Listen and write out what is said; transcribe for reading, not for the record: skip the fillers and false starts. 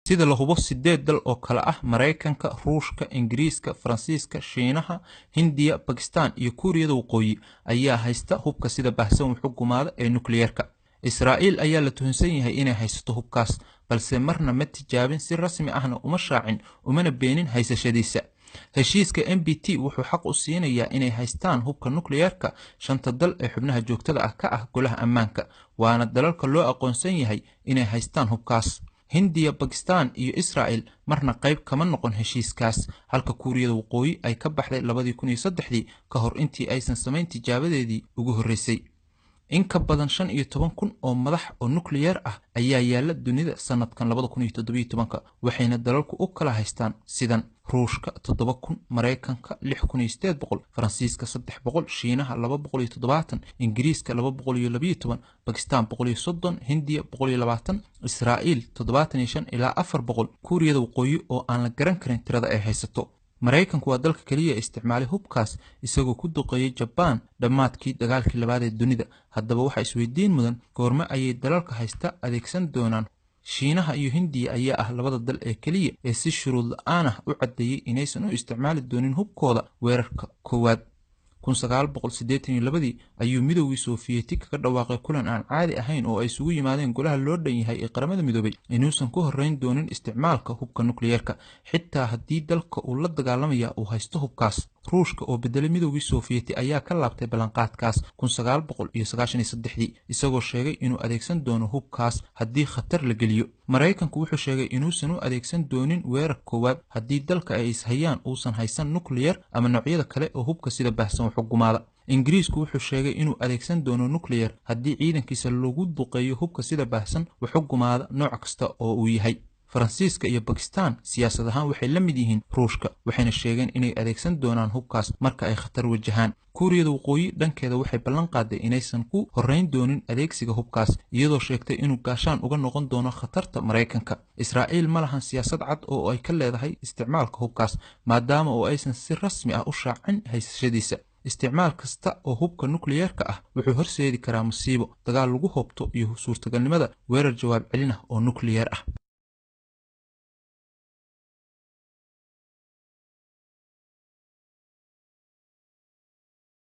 sida la hubo 8 dal oo kala ah Mareykanka, Ruushka, Ingiriiska, Faransiiska, Shiinaha, Hindiya, Pakistan iyo Kuuriyada Waqooyi ayaa haysta hubka sida baahsan xukuumada ee nukliyeerka. Israa'iil ayaa la tuhunsan yahay inay haysato hubkaas, balse marna ma tijaabin si rasmi ahna uma shaacin umana beenin haysashadiisa. heshiiska NPT wuxuu xaq u siinayaa inay haystaan hubka nukliyeerka 5 dal ee xubnaha joogtada ah ka ah golaha ammaanka, waana dalalka loo aqoonsan yahay inay haystaan hubkaas. Hindiya, Pakistan iyo Israa'iil marna qayb kama noqon heshiiskaas, halka Kuuriyada Waqooyi ay ka baxday 2003 ka hor intii aysan samayn tijaabadeedii ugu horeysay. in ka badan 15,000 oo madax oo nukliyeer ah ayaa yaala dunida sanadkan 2017 waxayna dalalku u kala haystaan sidan: Ruushka 7,000, Mareykanka 6,800, Faransiiska 300, Shiinaha 270, Ingiriiska 212, Pakistan 130, Hindiya 120, Israa'iil 75 ilaa 400, Kuuriyada Waqooyi oo aan la garan karin tirada ay haysato. Mareykanku waa dalka kaliya isticmaalay hubkaas isagoo ku duqeeyay Japan dhamaadkii dagaalkii labaad ee dunida. Haddaba waxa isweydiin mudan goorma ayay dalalka haysta adeegsan doonaan. Shiinaha iyo Hindiya ayaa ah labada dal ee kaliya ee si shuruud la'aan ah u cadeeyay inaysan u isticmaali doonin hubkooda weerarka koowaad. 1982 ayuu Midowgii Sofiyeetig ka dhawaaqay kulan aan caadi ahayn oo ay isugu yimaadeen golaha loo dhan yahay ee qaramada midoobay inuusan ku horeyn doonin isticmaalka hubka nukliyeerka xitaa haddii dalka uu la dagaalamaya uu haysto hubkaas. Ruushka oo bedelay Midowgii Sofiyeetig ayaa ka laabtay ballanqaadkaas 1993 isagoo sheegay inuu adeegsan doono hubkaas haddii khatar la geliyo. Mareykanku wuxuu sheegay inuusan u adeegsan doonin weerar koowaad haddii dalka ay ishayaan uusan haysan nukliyeer ama noocyada kale oo hubka sida baahsan xukuumada. Ingiriisku wuxuu sheegay inuu adeegsan doono nukliyeer haddii ciidankiisa lagu duqeeyo hubka sida baahsan xukuumada nooc kasta oo uu yahay. Faransiiska iyo Pakistan siyaasad ahaan waxay la mid yihiin Ruushka, waxayna sheegeen inay adeegsan doonaan hubkaas marka ay khatar wajahaan. Kuuriyada Waqooyi dhankeeda waxay ballan qaaday inaysan ku horeyn doonin adeegsiga hubkaas, iyadoo sheegtay inuu gaashaan uga noqon doono khatarta Mareykanka. Israa'iil ma lahan siyaasad cad oo ay ka leedahay isticmaalka hubkaas, maadaama oo aysan si rasmi ah u shaacin haysashadiisa. isticmaal kasta oo hubka nukliyeerka ah wuxuu horseedi karaa musiibo, dagaal lagu hobto iyo suurtagalnimada weerar jawaab celin ah oo nukliyeer ah.